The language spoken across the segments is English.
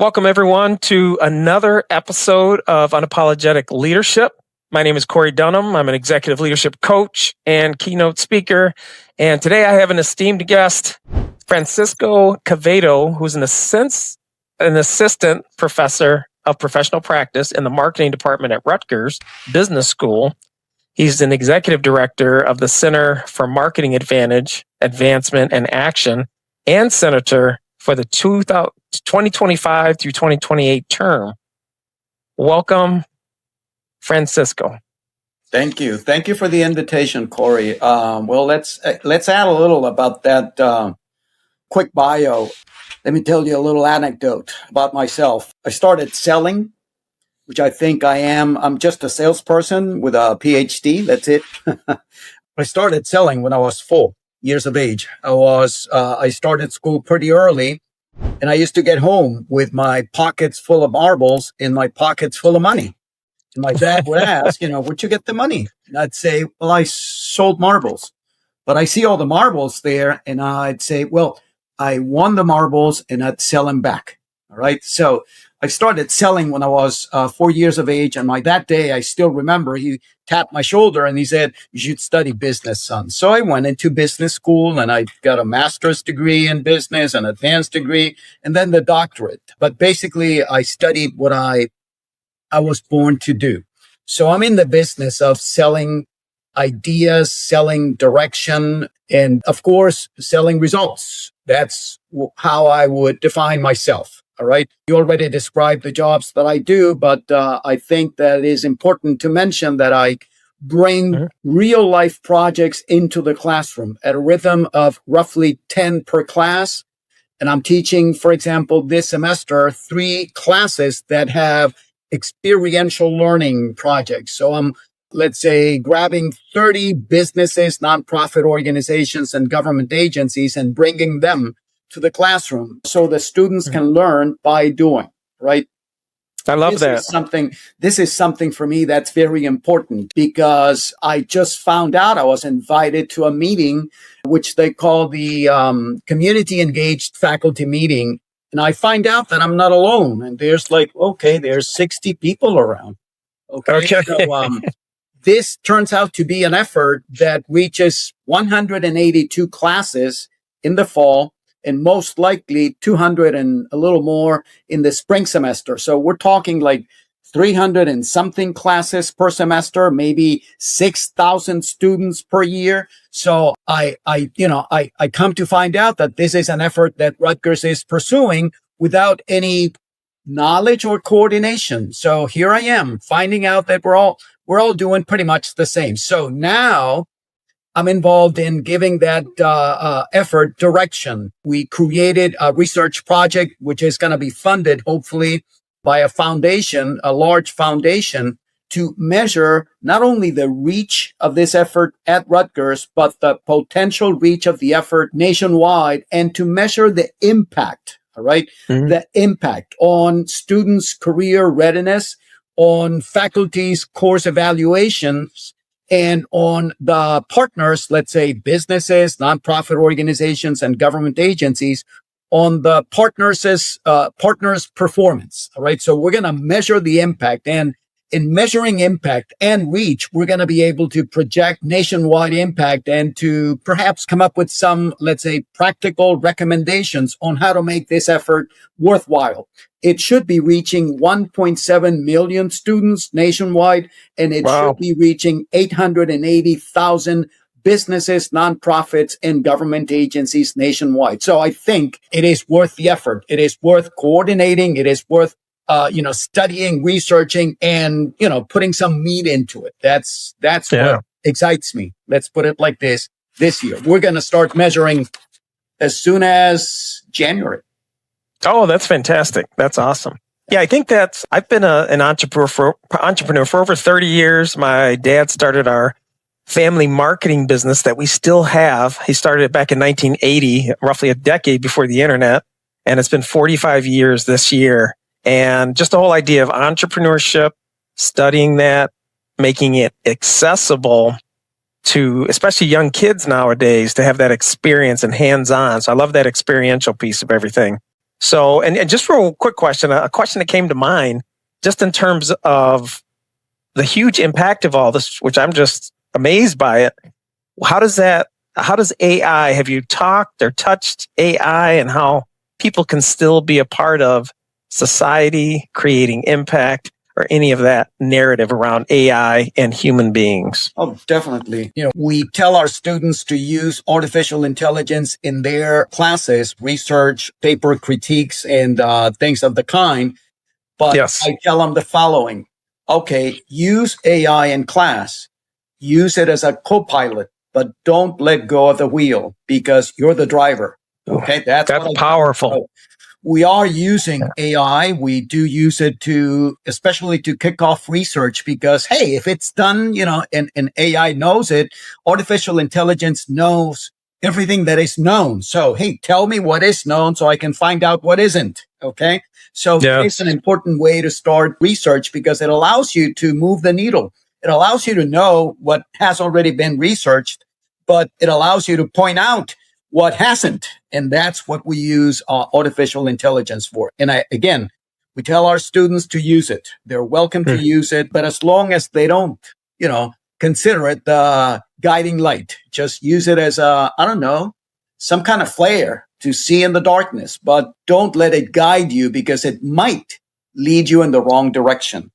Welcome, everyone, to another episode of Unapologetic Leadership. My name is Cory Dunham. I'm an executive leadership coach and keynote speaker. And today I have an esteemed guest, Francisco Quevedo, who's an assistant professor of professional practice in the marketing department at Rutgers Business School. He's an executive director of the Center for Marketing Advancement and Action and senator for the 2025 through 2028 term. Welcome, Francisco. Thank you. Thank you for the invitation, Cory. Well, let's add a little about that quick bio. Let me tell you a little anecdote about myself. I started selling, which I think I am. I'm just a salesperson with a PhD. That's it. I started selling when I was 4 years of age. I started school pretty early, and I used to get home with my pockets full of marbles and my pockets full of money. And my dad would ask, where'd you get the money? And I'd say, well, I sold marbles. But I see all the marbles there, and I'd say, well, I won the marbles, and I'd sell them back. All right. So I started selling when I was 4 years of age. And that day, I still remember, he tapped my shoulder and he said, you should study business, son. So I went into business school and I got a master's degree in business, an advanced degree, and then the doctorate. But basically, I studied what I was born to do. So I'm in the business of selling ideas, selling direction, and of course, selling results. That's how I would define myself. All right. You already described the jobs that I do, but I think that it is important to mention that I bring real life projects into the classroom at a rhythm of roughly 10 per class. And I'm teaching, for example, this semester, 3 classes that have experiential learning projects. So I'm, let's say, grabbing 30 businesses, nonprofit organizations, and government agencies and bringing them to the classroom so the students can learn by doing, right? I love that. This is something for me that's very important because I just found out I was invited to a meeting, which they call the community engaged faculty meeting. And I find out that I'm not alone. And there's there's 60 people around. Okay. So, this turns out to be an effort that reaches 182 classes in the fall, and most likely 200 and a little more in the spring semester. So we're talking like 300 and something classes per semester, maybe 6,000 students per year. So I come to find out that this is an effort that Rutgers is pursuing without any knowledge or coordination. So here I am finding out that we're all doing pretty much the same. So now I'm involved in giving that effort direction. We created a research project, which is going to be funded, hopefully, by a foundation, a large foundation, to measure not only the reach of this effort at Rutgers, but the potential reach of the effort nationwide, and to measure the impact, all right? The impact on students' career readiness, on faculty's course evaluations, and on the partners, let's say businesses, nonprofit organizations, and government agencies, on the partners' performance. All right. So we're going to measure the impact, and in measuring impact and reach, we're going to be able to project nationwide impact and to perhaps come up with some, let's say, practical recommendations on how to make this effort worthwhile. It should be reaching 1.7 million students nationwide, and it should be reaching 880,000 businesses, nonprofits, and government agencies nationwide. So I think it is worth the effort. It is worth coordinating. It is worth studying, researching, and putting some meat into it. That's what excites me. Let's put it like this. This year, we're going to start measuring as soon as January. Oh, that's fantastic. That's awesome. Yeah, I think I've been an entrepreneur for over 30 years. My dad started our family marketing business that we still have. He started it back in 1980, roughly a decade before the internet. And it's been 45 years this year. And just the whole idea of entrepreneurship, studying that, making it accessible to especially young kids nowadays to have that experience and hands-on. So I love that experiential piece of everything. So, and just for a quick question, a question that came to mind, just in terms of the huge impact of all this, which I'm just amazed by it. How does AI, have you talked or touched AI and how people can still be a part of society, creating impact, or any of that narrative around AI and human beings? Oh, definitely. We tell our students to use artificial intelligence in their classes, research, paper critiques, and things of the kind. But Yes. I tell them the following. Okay, use AI in class. Use it as a co-pilot, but don't let go of the wheel because you're the driver. Okay, that's powerful. We are using AI. We do use it especially to kick off research because, hey, if it's done, and AI knows it, artificial intelligence knows everything that is known. So, hey, tell me what is known so I can find out what isn't. Okay. So it's an important way to start research because it allows you to move the needle. It allows you to know what has already been researched, but it allows you to point out what hasn't. And that's what we use artificial intelligence for. And again, we tell our students to use it. They're welcome to use it, but as long as they don't, consider it the guiding light, just use it as some kind of flare to see in the darkness, but don't let it guide you because it might lead you in the wrong direction.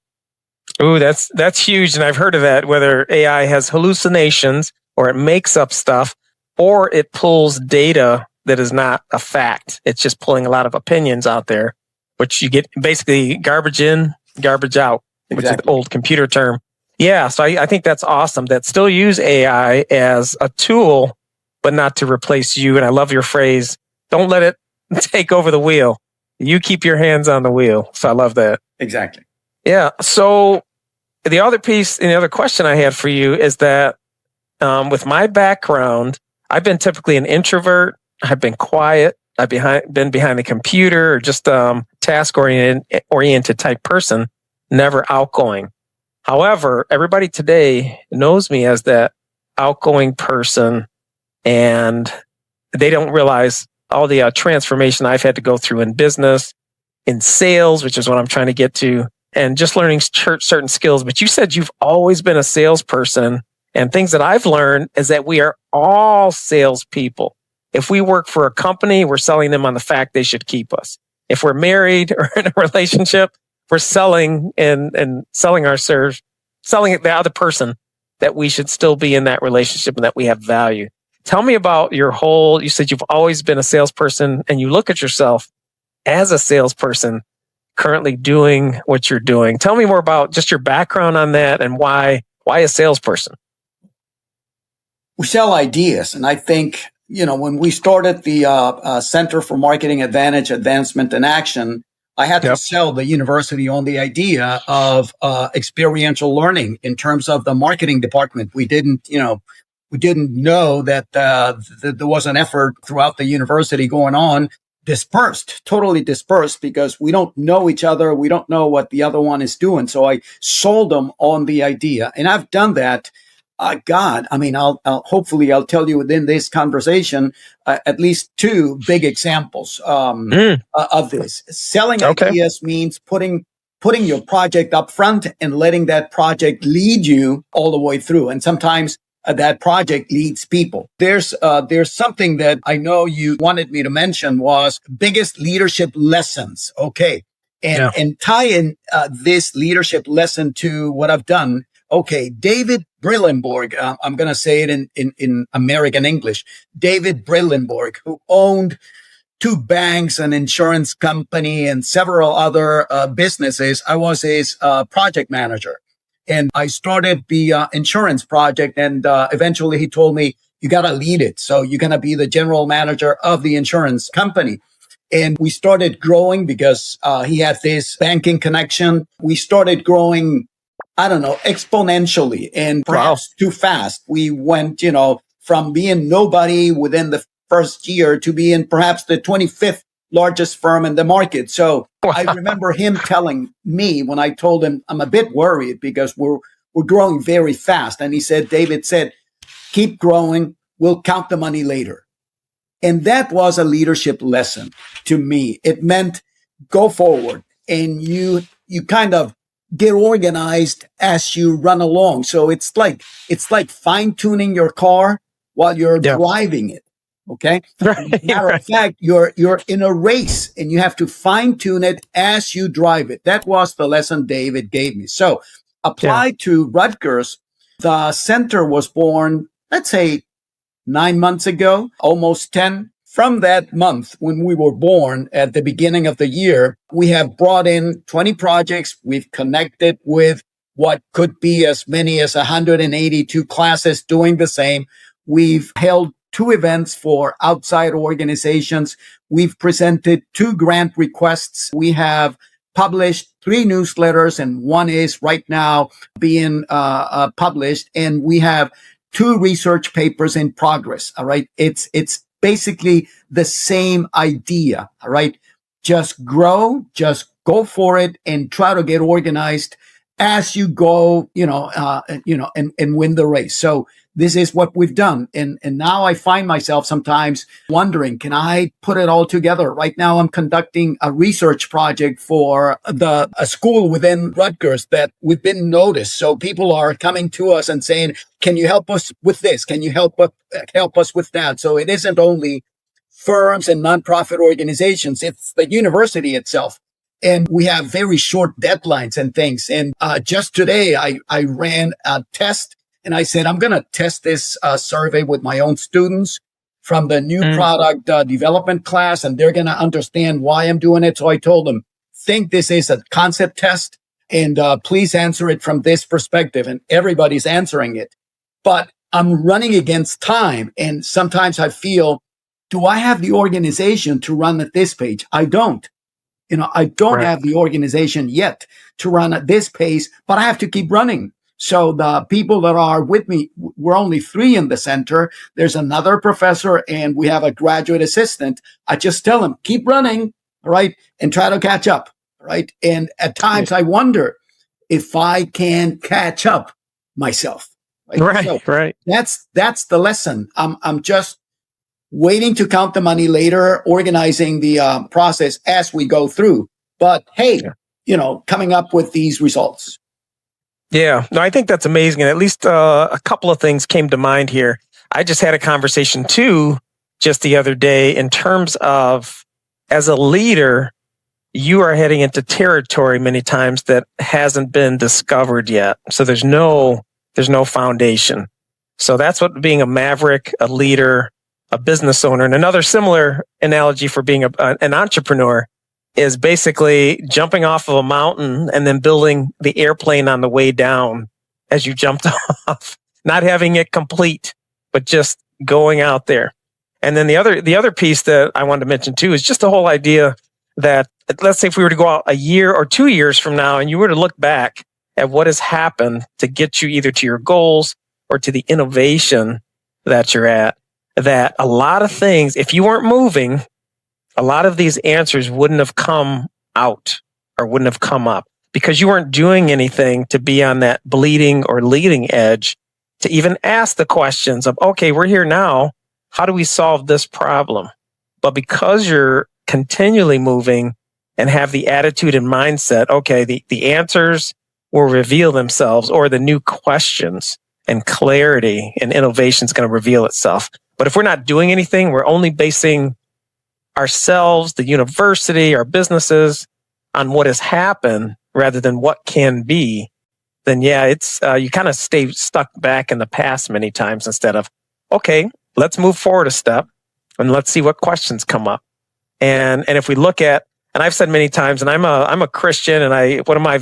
Ooh, that's huge. And I've heard of that, whether AI has hallucinations or it makes up stuff, or it pulls data that is not a fact. It's just pulling a lot of opinions out there, which you get basically garbage in, garbage out, which is the old computer term. Yeah, so I think that's awesome. That still use AI as a tool, but not to replace you. And I love your phrase, don't let it take over the wheel. You keep your hands on the wheel. So I love that. Exactly. Yeah. So the other piece and the other question I had for you is that with my background, I've been typically an introvert. I've been quiet. I've been behind the computer or just task-oriented type person, never outgoing. However, everybody today knows me as that outgoing person, and they don't realize all the transformation I've had to go through in business, in sales, which is what I'm trying to get to, and just learning certain skills. But you said you've always been a salesperson, and things that I've learned is that we are all salespeople. If we work for a company, we're selling them on the fact they should keep us. If we're married or in a relationship, we're selling and selling our serve, selling the other person that we should still be in that relationship and that we have value. Tell me about you said you've always been a salesperson and you look at yourself as a salesperson currently doing what you're doing. Tell me more about just your background on that and why a salesperson? We sell ideas. And I think, when we started the Center for Marketing Advancement and Action, I had to sell the university on the idea of experiential learning in terms of the marketing department. We didn't know that there was an effort throughout the university going on, totally dispersed, because we don't know each other. We don't know what the other one is doing. So I sold them on the idea. And I've done that. Hopefully I'll tell you within this conversation, at least two big examples of this. Selling ideas means putting your project up front and letting that project lead you all the way through. And sometimes that project leads people. There's something that I know you wanted me to mention was biggest leadership lessons. Okay. And tie in this leadership lesson to what I've done. Okay, David Brillenborg, I'm going to say it in American English. David Brillenborg, who owned 2 banks, an insurance company, and several other businesses. I was his project manager. And I started the insurance project. And eventually he told me, you got to lead it. So you're going to be the general manager of the insurance company. And we started growing because he had this banking connection. We started growing, exponentially and perhaps too fast. We went, from being nobody within the first year to being perhaps the 25th largest firm in the market. So I remember him telling me when I told him I'm a bit worried because we're growing very fast. And David said, keep growing. We'll count the money later. And that was a leadership lesson to me. It meant go forward and you kind of get organized as you run along. So it's like fine tuning your car while you're driving it. Okay. Right, Matter of fact, you're in a race and you have to fine tune it as you drive it. That was the lesson David gave me. So applied to Rutgers, the center was born, let's say 9 months ago, almost 10. From that month when we were born at the beginning of the year, we have brought in 20 projects. We've connected with what could be as many as 182 classes doing the same. We've held 2 events for outside organizations. We've presented 2 grant requests. We have published 3 newsletters, and 1 is right now being published. And we have 2 research papers in progress. All right. It's basically the same idea. All right. Just grow, just go for it and try to get organized as you go, and win the race. So this is what we've done. And now I find myself sometimes wondering, can I put it all together? Right now, I'm conducting a research project for a school within Rutgers that we've been noticed. So people are coming to us and saying, can you help us with this? Can you help us with that? So it isn't only firms and nonprofit organizations. It's the university itself. And we have very short deadlines and things. And just today, I ran a test. And I said, I'm going to test this survey with my own students from the new product development class, and they're going to understand why I'm doing it. So I told them, think this is a concept test, and please answer it from this perspective. And everybody's answering it. But I'm running against time. And sometimes I feel, do I have the organization to run at this page? I don't. I don't have the organization yet to run at this pace, but I have to keep running. So the people that are with me, we're only 3 in the center. There's another professor and we have a graduate assistant. I just tell them, keep running, all right, and try to catch up, right? And at times I wonder if I can catch up myself. Right. That's the lesson. I'm just waiting to count the money later, organizing the process as we go through. But hey, coming up with these results. Yeah, no, I think that's amazing. And at least a couple of things came to mind here. I just had a conversation too, just the other day, in terms of as a leader, you are heading into territory many times that hasn't been discovered yet. So there's no foundation. So that's what being a maverick, a leader, a business owner, and another similar analogy for being an entrepreneur is basically jumping off of a mountain and then building the airplane on the way down as you jumped off, not having it complete, but just going out there. And then the other piece that I wanted to mention too is just the whole idea that, let's say if we were to go out a year or 2 years from now and you were to look back at what has happened to get you either to your goals or to the innovation that you're at, that a lot of things, if you weren't moving, a lot of these answers wouldn't have come out or wouldn't have come up because you weren't doing anything to be on that bleeding or leading edge to even ask the questions of, okay, we're here now. How do we solve this problem? But because you're continually moving and have the attitude and mindset, okay, the answers will reveal themselves, or the new questions and clarity and innovation is going to reveal itself. But if we're not doing anything, we're only basing ourselves, the university, our businesses on what has happened rather than what can be, then yeah, it's you kind of stay stuck back in the past many times instead of, okay, let's move forward a step and let's see what questions come up. And if we look at, and I've said many times, and I'm a Christian, and one of my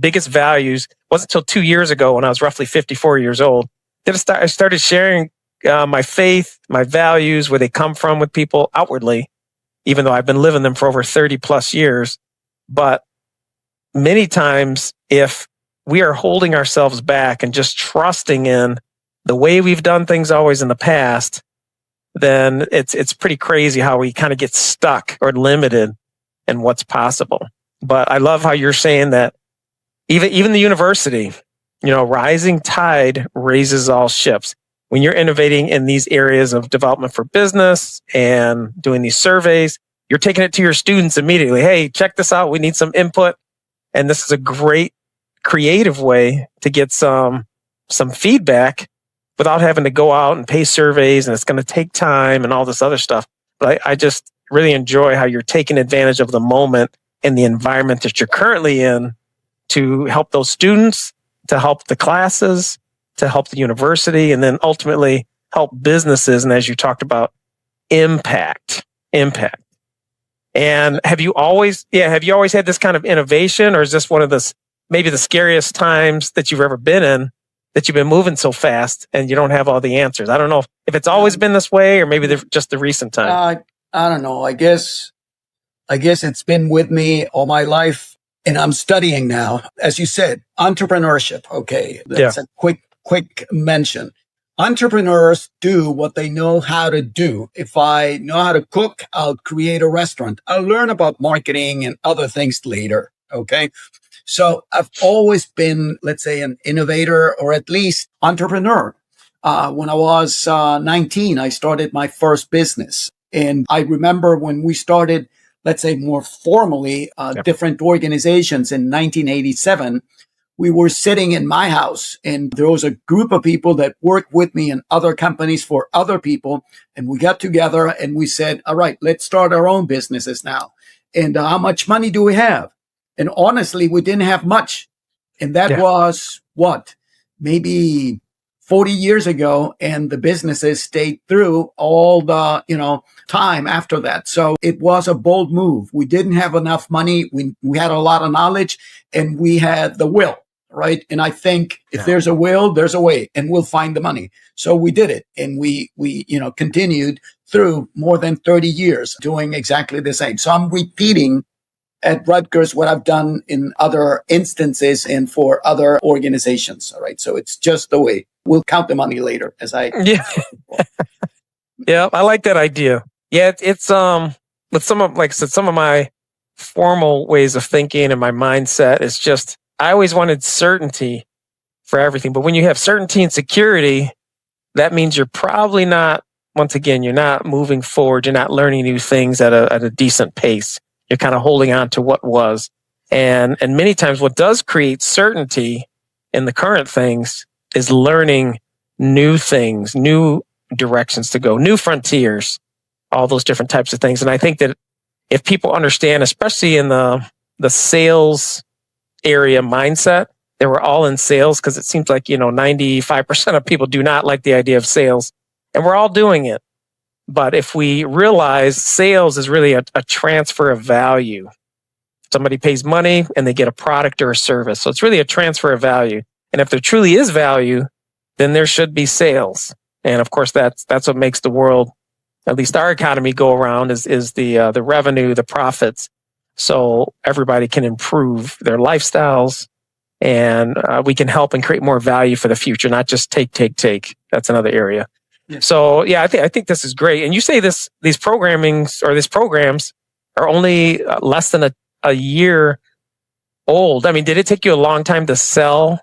biggest values wasn't until 2 years ago when I was roughly 54 years old that I started sharing my faith, my values, where they come from with people outwardly, even though I've been living them for over 30 plus years. But many times, if we are holding ourselves back and just trusting in the way we've done things always in the past, then it's pretty crazy how we kind of get stuck or limited in what's possible. But I love how you're saying that even the university, rising tide raises all ships. when you're innovating in these areas of development for business and doing these surveys, you're taking it to your students immediately. Hey, check this out. We need some input. And this is a great creative way to get some feedback without having to go out and pay surveys, and it's going to take time and all this other stuff. But I just really enjoy how you're taking advantage of the moment and the environment that you're currently in to help those students, to help the classes, to help the university, and then ultimately help businesses. And as you talked about, impact. And have you always had this kind of innovation, or is this one of maybe the scariest times that you've ever been in, that you've been moving so fast and you don't have all the answers? I don't know if it's always been this way, or maybe just the recent time. I don't know. I guess it's been with me all my life, and I'm studying now. As you said, entrepreneurship. Okay. That's a quick mention. Entrepreneurs do what they know how to do. If I know how to cook, I'll create a restaurant. I'll learn about marketing and other things later. Okay. So I've always been, let's say, an innovator, or at least entrepreneur. When I was 19, I started my first business. And I remember when we started, let's say more formally, different organizations in 1987, we were sitting in my house, and there was a group of people that worked with me in other companies for other people. And we got together and we said, all right, let's start our own businesses now. And how much money do we have? And honestly, we didn't have much. And that was maybe 40 years ago. And the businesses stayed through all the, time after that. So it was a bold move. We didn't have enough money. We had a lot of knowledge, and we had the will, right? And I think if there's a will, there's a way, and we'll find the money. So we did it. And we continued through more than 30 years doing exactly the same. So I'm repeating at Rutgers what I've done in other instances and for other organizations. All right. So it's just the way. We'll count the money later, as I. Yeah. Yeah, I like that idea. Yeah, it's with some of, like I said, some of my formal ways of thinking and my mindset is just, I always wanted certainty for everything. But when you have certainty and security, that means you're probably not, once again, you're not moving forward. You're not learning new things at a decent pace. You're kind of holding on to what was. And many times what does create certainty in the current things is learning new things, new directions to go, new frontiers, all those different types of things. And I think that if people understand, especially in the sales area mindset, they were all in sales, because it seems like, 95% of people do not like the idea of sales, and we're all doing it. But if we realize sales is really a transfer of value, somebody pays money and they get a product or a service. So it's really a transfer of value. And if there truly is value, then there should be sales. And of course, that's what makes the world, at least our economy, go around is the revenue, the profits. So everybody can improve their lifestyles, and we can help and create more value for the future, not just take. That's another area. Yeah. So yeah, I think this is great. And you say these programs are only less than a year old. I mean, did it take you a long time to sell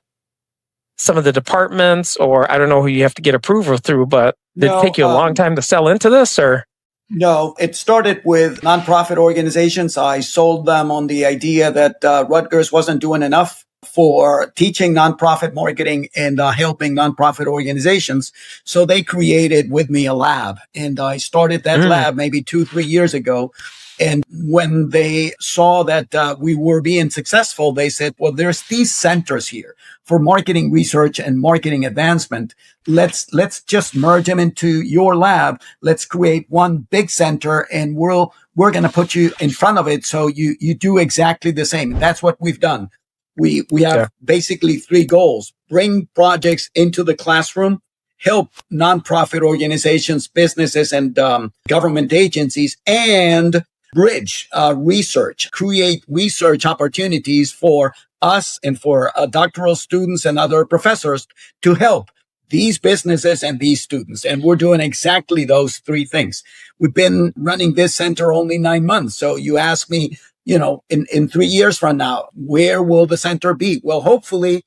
some of the departments, or I don't know who you have to get approval through, but did it take you a long time to sell into this, or? No, it started with nonprofit organizations. I sold them on the idea that Rutgers wasn't doing enough for teaching nonprofit marketing and helping nonprofit organizations. So they created with me a lab, and I started that lab maybe 2-3 years ago. And when they saw that we were being successful, they said, well, there's these centers here for marketing research and marketing advancement. Let's just merge them into your lab. Let's create one big center, and we're going to put you in front of it. So you do exactly the same. That's what we've done. We have basically 3 goals: bring projects into the classroom, help nonprofit organizations, businesses, and government agencies, and bridge research, create research opportunities for us and for doctoral students and other professors to help these businesses and these students. And we're doing exactly those 3 things. We've been running this center only 9 months. So you ask me, in 3 years from now, where will the center be? Well, hopefully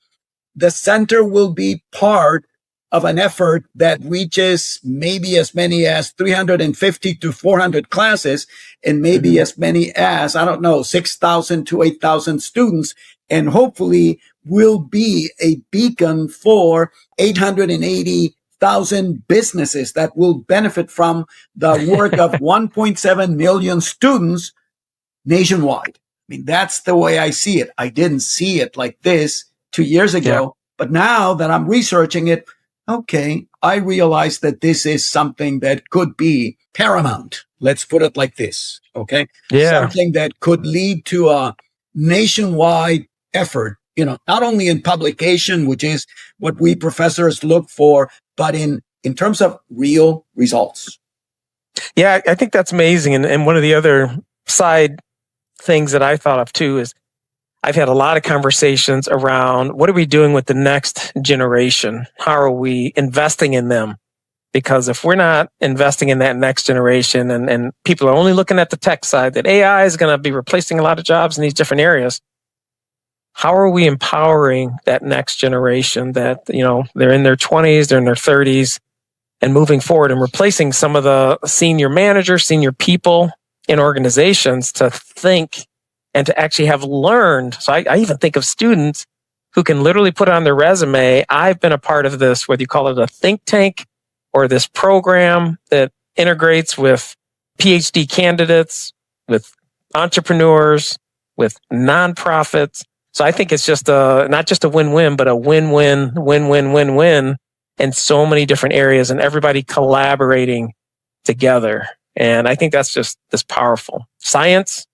the center will be part of an effort that reaches maybe as many as 350 to 400 classes and maybe as many as, 6,000 to 8,000 students, and hopefully will be a beacon for 880,000 businesses that will benefit from the work of 1.7 million students nationwide. I mean, that's the way I see it. I didn't see it like this 2 years ago, but now that I'm researching it, okay, I realize that this is something that could be paramount. Let's put it like this. Okay. Yeah. Something that could lead to a nationwide effort, not only in publication, which is what we professors look for, but in terms of real results. Yeah, I think that's amazing. And one of the other side things that I thought of too is I've had a lot of conversations around what are we doing with the next generation? How are we investing in them? Because if we're not investing in that next generation and people are only looking at the tech side, that AI is going to be replacing a lot of jobs in these different areas. How are we empowering that next generation that, they're in their 20s, they're in their 30s and moving forward and replacing some of the senior managers, senior people in organizations to think and to actually have learned. So I even think of students who can literally put on their resume, I've been a part of this, whether you call it a think tank or this program that integrates with PhD candidates, with entrepreneurs, with nonprofits. So I think it's just not just a win-win, but a win-win, win-win, win-win in so many different areas and everybody collaborating together. And I think that's just this powerful science,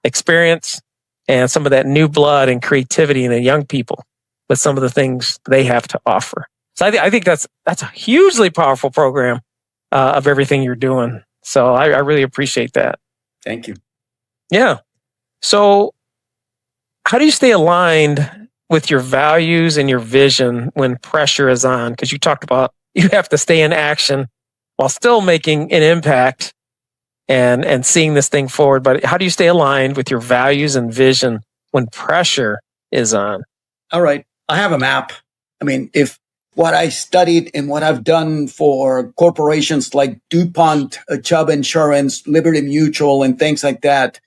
experience, and some of that new blood and creativity in the young people with some of the things they have to offer. So I think that's a hugely powerful program of everything you're doing. So I really appreciate that. Thank you. Yeah. So how do you stay aligned with your values and your vision when pressure is on? Because you talked about you have to stay in action while still making an impact and seeing this thing forward. But how do you stay aligned with your values and vision when pressure is on? All right. I have a map. I mean, if what I studied and what I've done for corporations like DuPont, Chubb Insurance, Liberty Mutual, and things like that,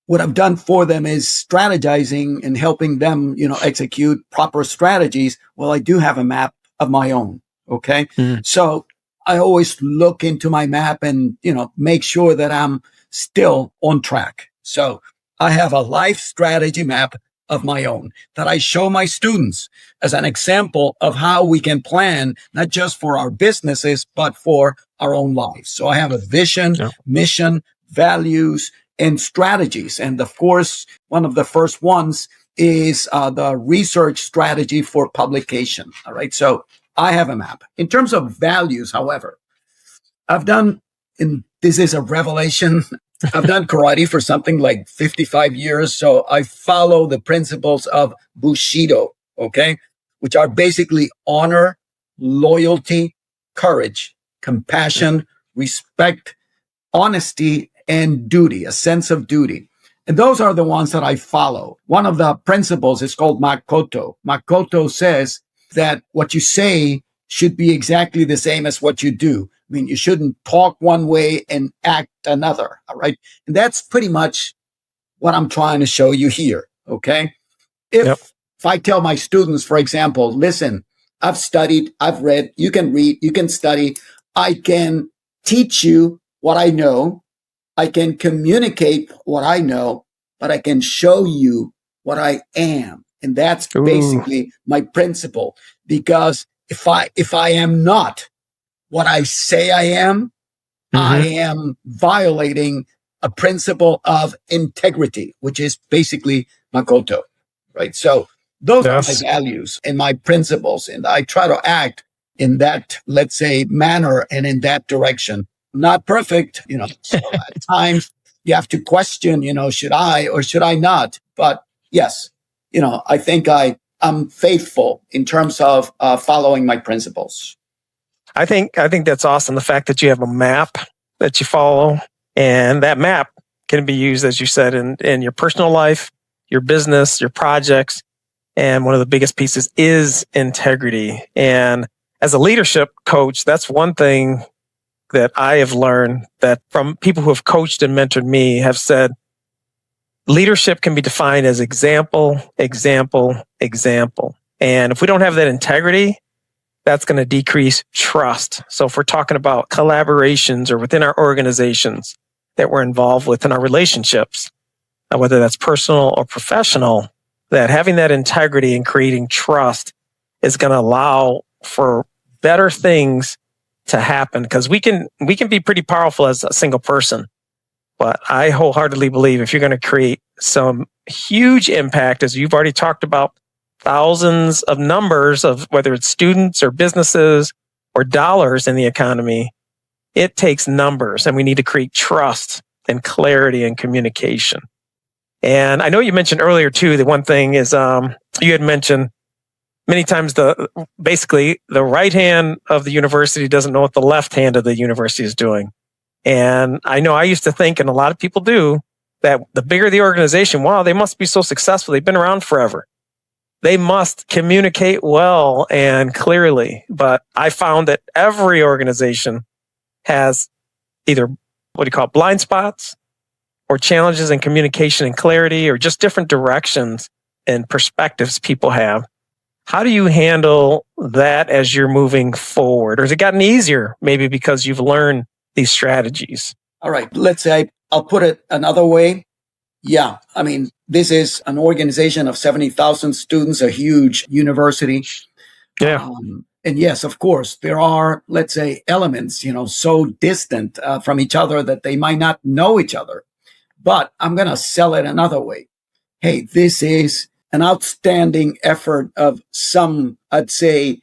what I've done for them is strategizing and helping them, execute proper strategies. Well, I do have a map of my own. Okay. Mm-hmm. So I always look into my map and, make sure that I'm still on track. So I have a life strategy map of my own that I show my students as an example of how we can plan, not just for our businesses, but for our own lives. So I have a vision, mission, values, and strategies. And of course, one of the first ones is the research strategy for publication. All right. So I have a map. In terms of values, however, I've done, and this is a revelation, I've done karate for something like 55 years. So I follow the principles of Bushido, okay, which are basically honor, loyalty, courage, compassion, respect, honesty, and duty, a sense of duty. And those are the ones that I follow. One of the principles is called Makoto. Makoto says that what you say should be exactly the same as what you do. I mean, you shouldn't talk one way and act another. All right. And that's pretty much what I'm trying to show you here. Okay. If I tell my students, for example, listen, I've studied, I've read, you can read, you can study. I can teach you what I know. I can communicate what I know, but I can show you what I am. And that's basically my principle. Because if I am not what I say I am, I am violating a principle of integrity, which is basically Makoto, right? So those are my values and my principles. And I try to act in that, let's say, manner and in that direction. Not perfect, so at times you have to question, should I or should I not? But yes, I think I'm faithful in terms of following my principles. I think that's awesome. The fact that you have a map that you follow, and that map can be used, as you said, in your personal life, your business, your projects. And one of the biggest pieces is integrity. And as a leadership coach, that's one thing that I have learned that from people who have coached and mentored me have said, leadership can be defined as example, example, example. And if we don't have that integrity, that's going to decrease trust. So if we're talking about collaborations or within our organizations that we're involved with in our relationships, whether that's personal or professional, that having that integrity and creating trust is going to allow for better things to happen, because we can be pretty powerful as a single person. But I wholeheartedly believe if you're going to create some huge impact, as you've already talked about, thousands of numbers of whether it's students or businesses or dollars in the economy, it takes numbers, and we need to create trust and clarity and communication. And I know you mentioned earlier too, the one thing is you had mentioned many times basically the right hand of the university doesn't know what the left hand of the university is doing. And I know I used to think, and a lot of people do, that the bigger the organization, wow, they must be so successful. They've been around forever. They must communicate well and clearly. But I found that every organization has either blind spots or challenges in communication and clarity, or just different directions and perspectives people have. How do you handle that as you're moving forward? Or has it gotten easier maybe because you've learned these strategies? All right. Let's say I'll put it another way. Yeah. I mean, this is an organization of 70,000 students, a huge university. Yeah. And yes, of course, there are, let's say, elements, so distant from each other that they might not know each other. But I'm going to sell it another way. Hey, this is an outstanding effort of some, I'd say,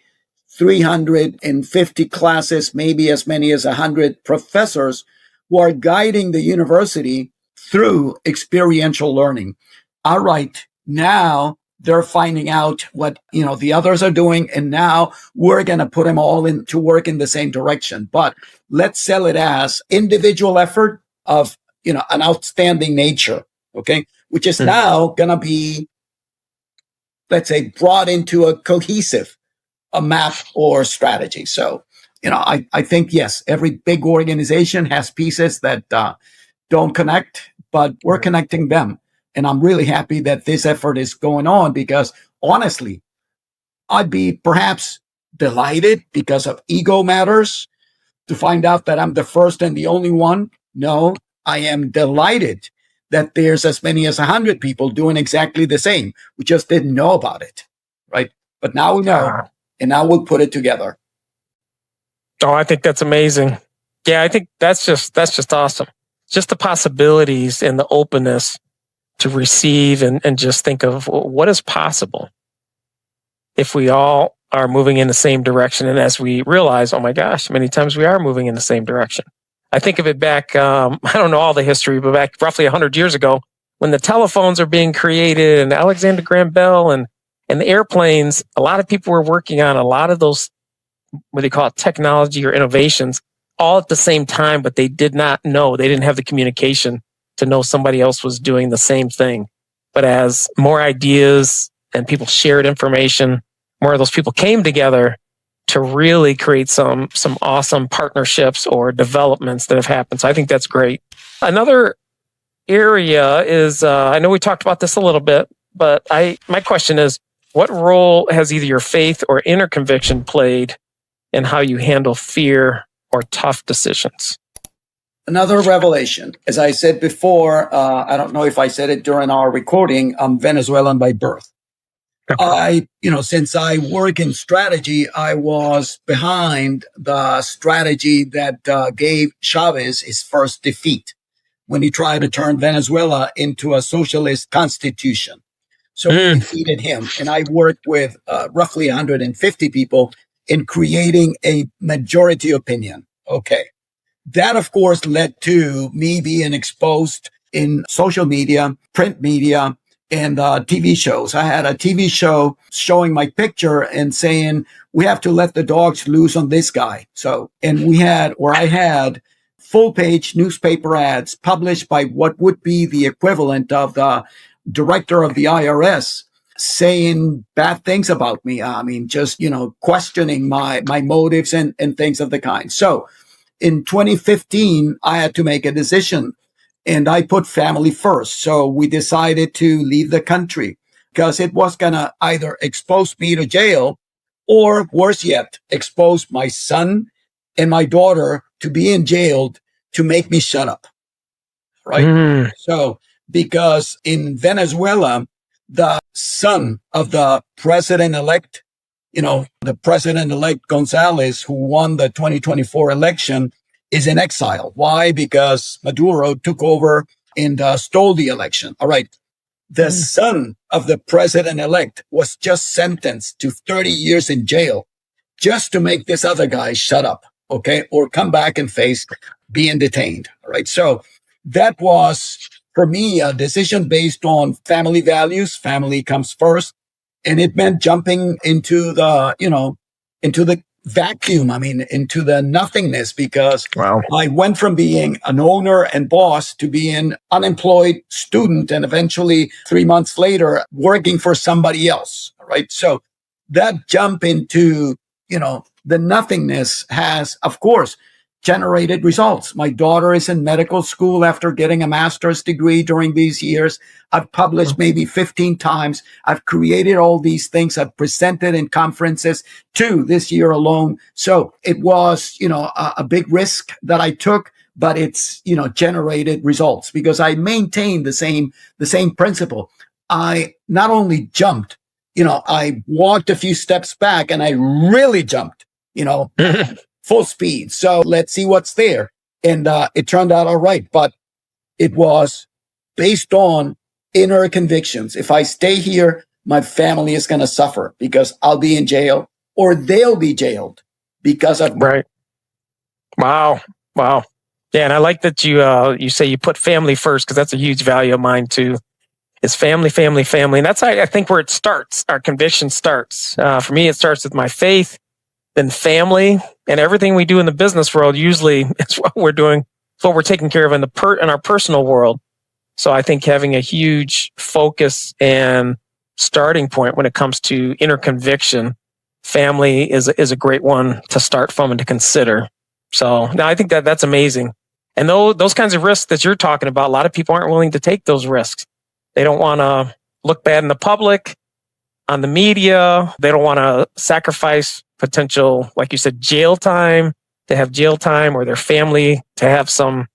350 classes, maybe as many as 100 professors who are guiding the university through experiential learning. All right, now they're finding out what, the others are doing, and now we're going to put them all in to work in the same direction. But let's sell it as individual effort of, an outstanding nature, okay, which is now going to be, let's say, brought into a map or strategy. So, I think, yes, every big organization has pieces that don't connect, but we're connecting them. And I'm really happy that this effort is going on, because honestly, I'd be perhaps delighted because of ego matters to find out that I'm the first and the only one. No, I am delighted that there's as many as 100 people doing exactly the same. We just didn't know about it, right? But now we know, and now we'll put it together. Oh, I think that's amazing. Yeah, I think that's just awesome. Just the possibilities and the openness to receive and just think of what is possible if we all are moving in the same direction. And as we realize, oh my gosh, many times we are moving in the same direction. I think of it back, I don't know all the history, but back roughly 100 years ago, when the telephones are being created and Alexander Graham Bell and the airplanes, a lot of people were working on a lot of those, what they call it, technology or innovations, all at the same time, but they did not know. They didn't have the communication to know somebody else was doing the same thing. But as more ideas and people shared information, more of those people came together to really create some awesome partnerships or developments that have happened. So I think that's great. Another area is, I know we talked about this a little bit, but my question is, what role has either your faith or inner conviction played in how you handle fear or tough decisions? Another revelation. As I said before, I don't know if I said it during our recording, I'm Venezuelan by birth. Since I work in strategy, I was behind the strategy that gave Chavez his first defeat when he tried to turn Venezuela into a socialist constitution. So we defeated him. And I worked with roughly 150 people in creating a majority opinion. Okay. That, of course, led to me being exposed in social media, print media, and TV shows. I had a TV show showing my picture and saying, we have to let the dogs loose on this guy. I had full page newspaper ads published by what would be the equivalent of the director of the IRS, saying bad things about me. I mean, just, questioning my motives and things of the kind. So in 2015, I had to make a decision and I put family first. So we decided to leave the country because it was going to either expose me to jail or worse yet, expose my son and my daughter to being jailed to make me shut up. Right. So because in Venezuela, the son of the president-elect, the president-elect Gonzalez, who won the 2024 election, is in exile. Why? Because Maduro took over and stole the election. All right. The son of the president-elect was just sentenced to 30 years in jail just to make this other guy shut up, okay, or come back and face being detained. All right. So that was, for me, a decision based on family values. Family comes first. And it meant jumping into the vacuum. I mean, into the nothingness, because I went from being an owner and boss to being unemployed student and eventually 3 months later working for somebody else. Right. So that jump into, the nothingness has, of course, generated results. My daughter is in medical school after getting a master's degree during these years. I've published maybe 15 times. I've created all these things. I've presented in conferences 2 this year alone. So it was, a big risk that I took, but it's, generated results because I maintained the same principle. I not only jumped, I walked a few steps back and I really jumped, full speed. So let's see what's there. And it turned out all right. But it was based on inner convictions. If I stay here, my family is going to suffer because I'll be in jail or they'll be jailed because of me. Right. Wow. Yeah. And I like that you say you put family first, because that's a huge value of mine too. It's family. And that's, I think, where it starts. Our conviction starts. For me, it starts with my faith, then family, and everything we do in the business world. Usually, it's what we're doing. It's what we're taking care of in our personal world. So I think having a huge focus and starting point when it comes to inner conviction, family is a great one to start from and to consider. So now I think that's amazing. And those kinds of risks that you're talking about, a lot of people aren't willing to take those risks. They don't want to look bad in the public, on the media. They don't want to sacrifice potential, like you said, jail time, to have jail time, or their family to have some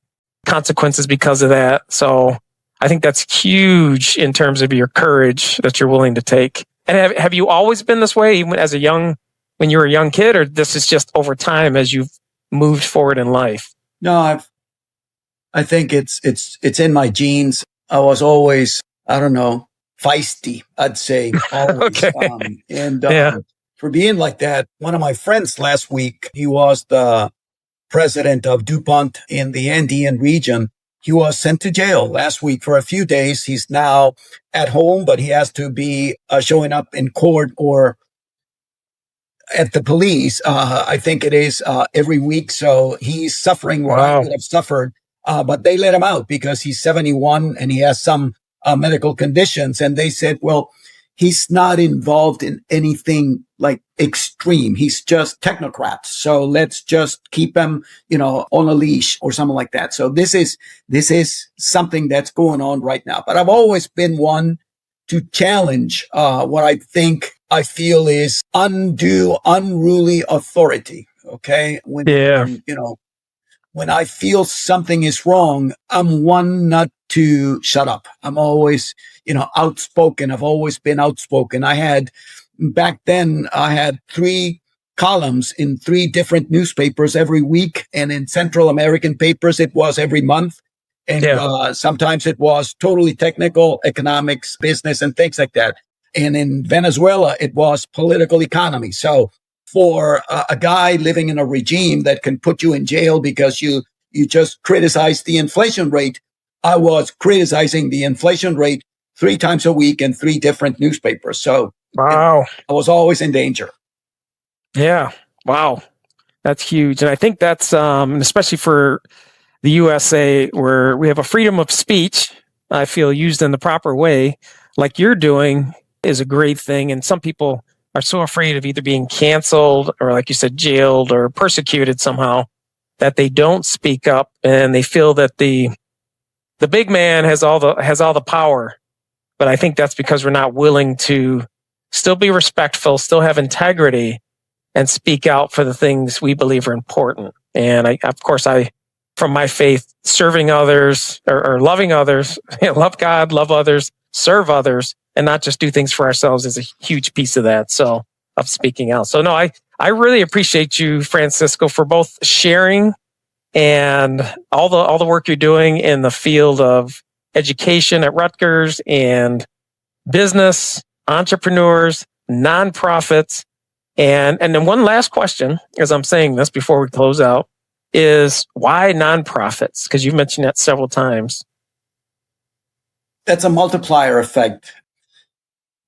consequences because of that. So I think that's huge in terms of your courage that you're willing to take. And have you always been this way, even when you were a young kid, or this is just over time as you've moved forward in life? No, I think it's in my genes. I was always, feisty, I'd say. Always. Okay. For being like that, one of my friends last week, he was the president of DuPont in the Andean region. He was sent to jail last week for a few days. He's now at home, but he has to be showing up in court or at the police. I think it is every week. So he's suffering what I would have suffered. But they let him out because he's 71 and he has some medical conditions. And they said, well, he's not involved in anything like extreme. He's just technocrat. So let's just keep him, on a leash or something like that. So this is something that's going on right now. But I've always been one to challenge what I feel is undue, unruly authority. Okay. When I feel something is wrong, I'm one not to shut up. I'm always, outspoken. I've always been outspoken. Back then, I had 3 columns in 3 different newspapers every week. And in Central American papers, it was every month. And sometimes it was totally technical, economics, business, and things like that. And in Venezuela, it was political economy. So for a guy living in a regime that can put you in jail because you just criticize the inflation rate, I was criticizing the inflation rate 3 times a week in 3 different newspapers. So I was always in danger. Yeah. Wow. That's huge. And I think that's, especially for the USA, where we have a freedom of speech, I feel, used in the proper way, like you're doing, is a great thing. And some people are so afraid of either being canceled or, like you said, jailed or persecuted somehow that they don't speak up, and they feel that the big man has all the power. But I think that's because we're not willing to still be respectful, still have integrity, and speak out for the things we believe are important. And of course, from my faith, serving others or loving others, love God, love others, serve others, and not just do things for ourselves is a huge piece of that. So, of speaking out. So no, I really appreciate you, Francisco, for both sharing and all the work you're doing in the field of education at Rutgers and business, entrepreneurs, nonprofits. And then one last question, as I'm saying this before we close out, is why nonprofits? Because you've mentioned that several times. That's a multiplier effect.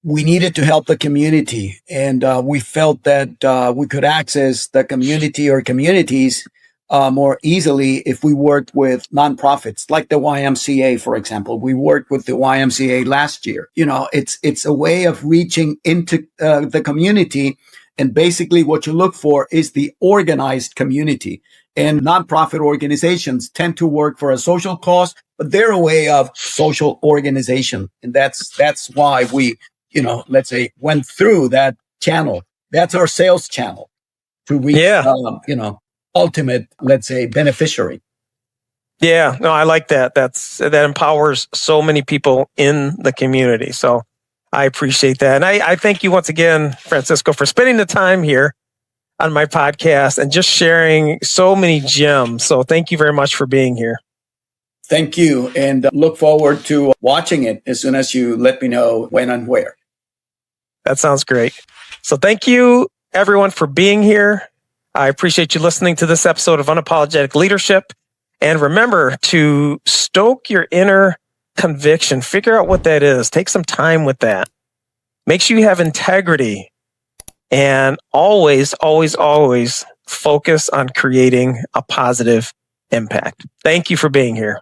We needed to help the community, and we felt that we could access the community or communities more easily if we worked with nonprofits like the YMCA, for example. We worked with the YMCA last year. It's a way of reaching into the community. And basically what you look for is the organized community. And nonprofit organizations tend to work for a social cause, but they're a way of social organization. And that's why we, let's say, went through that channel. That's our sales channel to reach, ultimate, let's say, beneficiary. Yeah, no, I like that. That empowers so many people in the community. So I appreciate that. And I thank you once again, Francisco, for spending the time here on my podcast and just sharing so many gems. So thank you very much for being here. Thank you. And look forward to watching it as soon as you let me know when and where. That sounds great. So thank you, everyone, for being here. I appreciate you listening to this episode of Unapologetic Leadership. And remember to stoke your inner conviction. Figure out what that is. Take some time with that. Make sure you have integrity. And always, always, always focus on creating a positive impact. Thank you for being here.